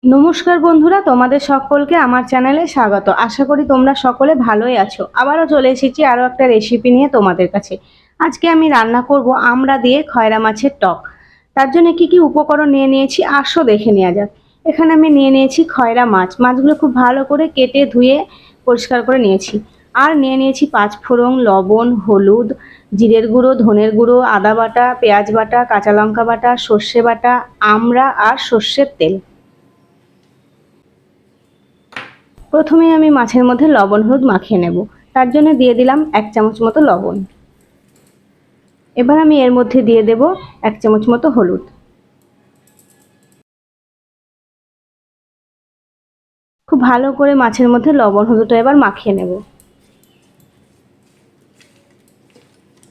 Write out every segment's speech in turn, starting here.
নমস্কার বন্ধুরা, তোমাদের সকলকে আমার চ্যানেলে স্বাগত। আশা করি তোমরা সকলে ভালোই আছো। আবারও চলে এসেছি আরও একটা রেসিপি নিয়ে তোমাদের কাছে। আজকে আমি রান্না করব আমড়া দিয়ে খয়রা মাছের টক। তার জন্য কি কি উপকরণ নিয়ে নিয়েছি আসো দেখে নেওয়া যাক। এখানে আমি নিয়ে নিয়েছি খয়রা মাছ। মাছগুলো খুব ভালো করে কেটে ধুয়ে পরিষ্কার করে নিয়েছি। আর নিয়ে নিয়েছি পাঁচফোড়ন, লবণ, হলুদ, জিরের গুঁড়ো, ধনের গুঁড়ো, আদা বাটা, পেঁয়াজ বাটা, কাঁচা লঙ্কা বাটা, সর্ষে বাটা, আমড়া আর সর্ষের তেল। প্রথমে আমি মাছের মধ্যে লবণ হলুদ মাখিয়ে নেব। তার জন্য দিয়ে দিলাম 1 চামচ মতো লবণ। এবার আমি এর মধ্যে দিয়ে দেব 1 চামচ মতো হলুদ। খুব ভালো করে মাছের মধ্যে লবণ হলুদটা এবার মাখিয়ে নেব।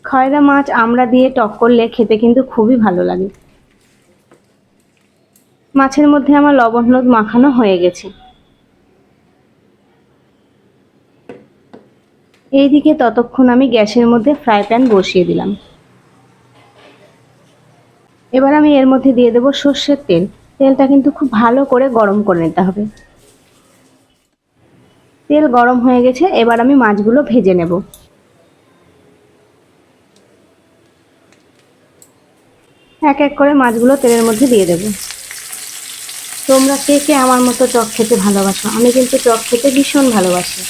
খয়রা মাছ আমড়া দিয়ে টক করলে খেতে কিন্তু খুবই ভালো লাগে। মাছের মধ্যে আমার লবণ হলুদ মাখানো হয়ে গেছে। এইদিকে ততক্ষণ আমি গ্যাসের মধ্যে ফ্রাই প্যান বসিয়ে দিলাম। এবার আমি এর মধ্যে দিয়ে দেব সর্ষের তেল। তেলটা কিন্তু খুব ভালো করে গরম করে নিতে হবে। তেল গরম হয়ে গেছে, এবার আমি মাছগুলো ভেজে নেব। এক এক করে মাছগুলো তেলের মধ্যে দিয়ে দেব। তোমরা কে কে আমার মতো টক খেতে ভালোবাসো? আমি কিন্তু টক খেতে ভীষণ ভালোবাসি।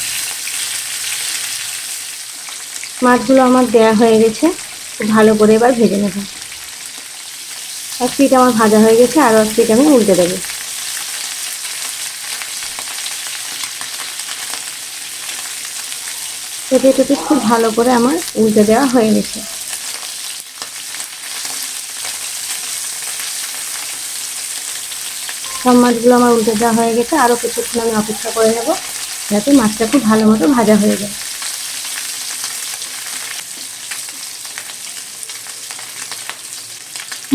মাছগুলো আমার দেয়া হয়ে গেছে, ভালো করে এবার ভেজে নেব। এক পিঠ আমার ভাজা হয়ে গেছে, আরও এক পিঠ আমি উল্টে দেবো। এতে খুব ভালো করে আমার উল্টে দেওয়া হয়ে গেছে। সব মাছগুলো আমার উল্টে দেওয়া হয়ে গেছে, আরও কিছুক্ষণ আমি অপেক্ষা করে নেব যাতে মাছটা খুব ভালো মতো ভাজা হয়ে যায়।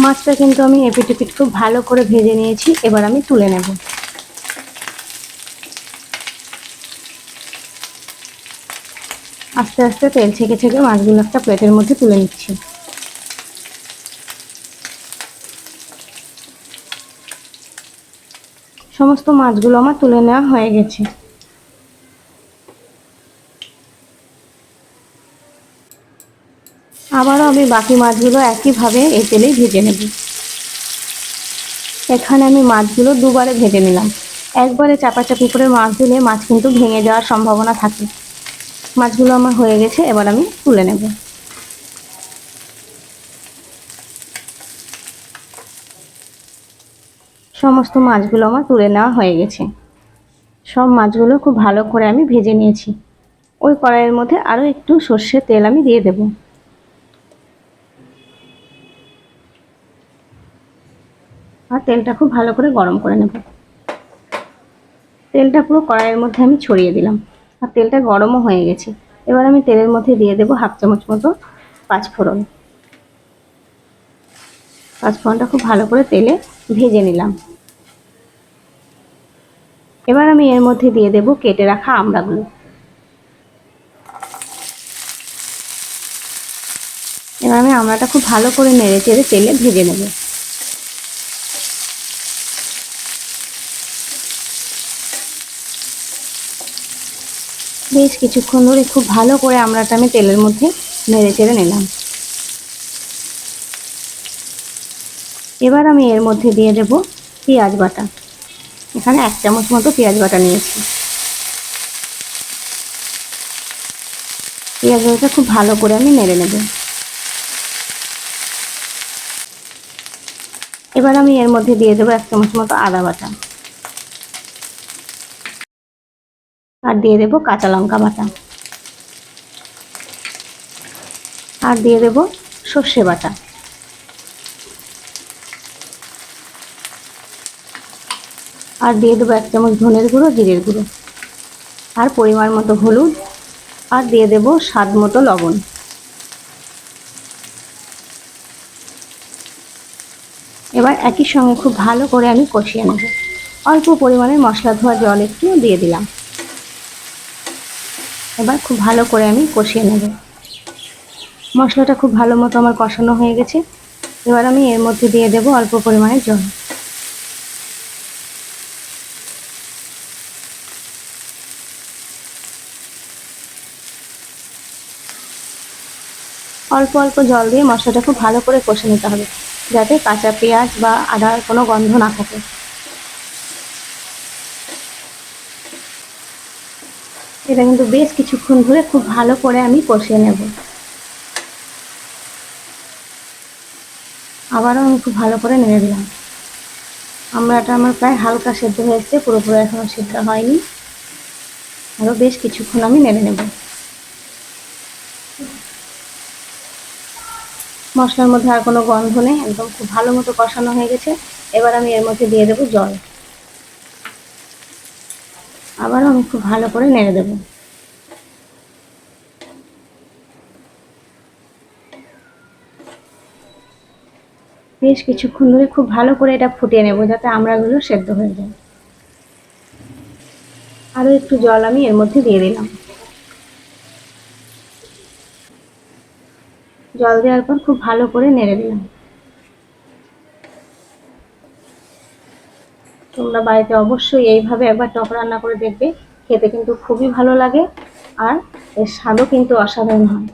মাছটা কিন্তু আমি এপিট ওপিট খুব ভালো করে ভেজে নিয়েছি। এবার আমি তুলে নেব। আস্তে আস্তে তেল ছেঁকে ছেঁকে মাছগুলো একটা প্লেটের মধ্যে তুলে নিচ্ছি। সমস্ত মাছগুলো আমার তুলে নেওয়া হয়ে গেছে। আবারও আমি বাকি মাছগুলো একইভাবে এই তেলেই ভেজে নেব। এখানে আমি মাছগুলো দুবারে ভেজে নিলাম। একবারে চাপাচাপি করে মাছ দিলে মাছ কিন্তু ভেঙে যাওয়ার সম্ভাবনা থাকে। মাছগুলো আমার হয়ে গেছে, এবার আমি তুলে নেব। সমস্ত মাছগুলো আমার তুলে নেওয়া হয়ে গেছে। সব মাছগুলো খুব ভালো করে আমি ভেজে নিয়েছি। ওই কড়াইয়ের মধ্যে আরও একটু সর্ষের তেল আমি দিয়ে দেব। আর তেলটা খুব ভালো করে গরম করে নেব। তেলটা পুরো কড়াইয়ের মধ্যে আমি ছড়িয়ে দিলাম, আর তেলটা গরমও হয়ে গেছে। এবার আমি তেলের মধ্যে দিয়ে দেব 1/2 চামচ মতো পাঁচফোড়ন। পাঁচফোড়নটা খুব ভালো করে তেলে ভেজে নিলাম। এবার আমি এর মধ্যে দিয়ে দেব কেটে রাখা আমড়াগুলো। এবার আমি আমড়াটা খুব ভালো করে নেড়ে চেড়ে তেলে ভেজে নেব। বেশ কিছুক্ষণ ধরে খুব ভালো করে আমড়াটা আমি তেলের মধ্যে নেড়ে চেড়ে নিলাম। এবার আমি এর মধ্যে দিয়ে দেব পেঁয়াজ বাটা। এখানে 1 চামচ মতো পেঁয়াজ বাটা নিয়েছি। পেঁয়াজ বাটাটা খুব ভালো করে আমি নেড়ে নেব। এবার আমি এর মধ্যে দিয়ে দেবো 1 চামচ মতো আদা বাটা, আর দিয়ে দেবো কাঁচা লঙ্কা বাটা, আর দিয়ে দেবো সর্ষে বাটা, আর দিয়ে দেবো 1 চামচ ধনের গুঁড়ো, জিরের গুঁড়ো, আর পরিমাণ মতো হলুদ, আর দিয়ে দেবো স্বাদ মতো লবণ। এবার একই সঙ্গে খুব ভালো করে আমি কষিয়ে নেব। অল্প পরিমাণে মশলা ধোয়া জল একটু দিয়ে দিলাম। এবার খুব ভালো করে আমি কষিয়ে নেব। মশলাটা খুব ভালো মতো আমার কষানো হয়ে গেছে। এবার আমি এর মধ্যে দিয়ে দেব অল্প পরিমাণে জল। অল্প অল্প জল দিয়ে মশলাটা খুব ভালো করে কষে নিতে হবে, যাতে কাঁচা পেঁয়াজ বা আদার কোনো গন্ধ না থাকে। এটা কিন্তু বেশ কিছুক্ষণ ধরে খুব ভালো করে আমি কষিয়ে নেব। আবারও আমি খুব ভালো করে নেড়ে দিলাম। আমড়াটা আমার প্রায় হালকা সেদ্ধ হয়ে এসছে, পুরোপুরি এখনো সেদ্ধ হয়নি। আরও বেশ কিছুক্ষণ আমি নেড়ে নেব। মশলার মধ্যে আর কোনো গন্ধ নেই, একদম খুব ভালো মতো কষানো হয়ে গেছে। এবার আমি এর মধ্যে দিয়ে দেবো জল। আবারও আমি খুব ভালো করে নেড়ে দেবো। বেশ কিছুক্ষণ ধরে খুব ভালো করে এটা ফুটিয়ে নেব, যাতে আমড়াগুলো সেদ্ধ হয়ে যায়। আরও একটু জল আমি এর মধ্যে দিয়ে দিলাম। জল দেওয়ার পর খুব ভালো করে নেড়ে দিলাম। তোমরা বাড়িতে অবশ্যই এইভাবে একবার টক রান্না করে দেখবে, খেতে কিন্তু খুবই ভালো লাগে আর এর স্বাদও কিন্তু অসাধারণ হয়।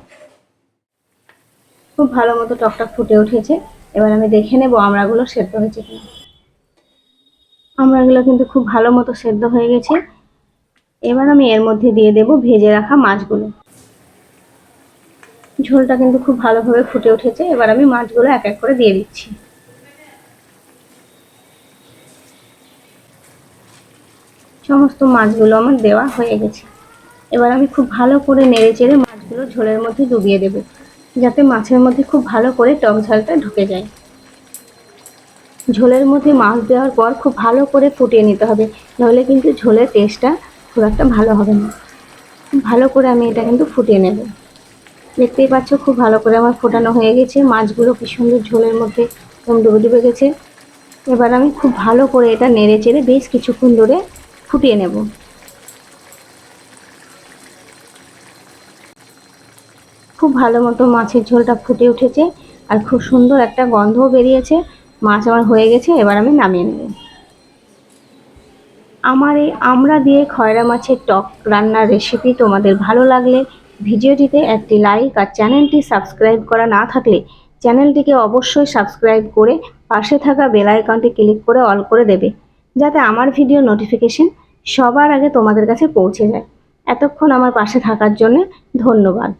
খুব ভালো মতো টকটা ফুটে উঠেছে। এবার আমি দেখে নেব আমড়াগুলো সেদ্ধ হয়েছে কিনা। আমড়াগুলো কিন্তু খুব ভালো মতো সেদ্ধ হয়ে গেছে। এবার আমি এর মধ্যে দিয়ে দেব ভেজে রাখা মাছগুলো। ঝোলটা কিন্তু খুব ভালোভাবে ফুটে উঠেছে। এবার আমি মাছগুলো এক এক করে দিয়ে দিচ্ছি। সমস্ত মাছগুলো আমার দেওয়া হয়ে গেছে। এবার আমি খুব ভালো করে নেড়ে চেড়ে মাছগুলো ঝোলের মধ্যে ডুবিয়ে দেব, যাতে মাছের মধ্যে খুব ভালো করে টক ঝালটা ঢুকে যায়। ঝোলের মধ্যে মাছ দেওয়ার পর খুব ভালো করে ফুটিয়ে নিতে হবে, নইলে কিন্তু ঝোলের টেস্টটা খুব একটা ভালো হবে না। ভালো করে আমি এটা কিন্তু ফুটিয়ে নেব। দেখতেই পাচ্ছ খুব ভালো করে আমার ফোটানো হয়ে গেছে। মাছগুলো কি সুন্দর ঝোলের মধ্যে ডুবে ডুবে গেছে। এবার আমি খুব ভালো করে এটা নেড়ে চেড়ে বেশ কিছুক্ষণ ধরে ফুটিয়ে নেব। খুব ভালো মতো মাছের ঝোলটা ফুটে উঠেছে আর খুব সুন্দর একটা গন্ধও বেরিয়েছে। মাছ আমার হয়ে গেছে, এবার আমি নামিয়ে নেব। আমার এই আমড়া দিয়ে খয়রা মাছের টক রান্নার রেসিপি তোমাদের ভালো লাগলে ভিডিওটিতে একটি লাইক আর চ্যানেলটি সাবস্ক্রাইব করা না থাকলে চ্যানেলটিকে অবশ্যই সাবস্ক্রাইব করে পাশে থাকা বেল আইকনটি ক্লিক করে অল করে দেবে, যাতে আমার ভিডিও নোটিফিকেশন সবার আগে তোমাদের কাছে পৌঁছে যায়। এতক্ষণ আমার পাশে থাকার জন্য ধন্যবাদ।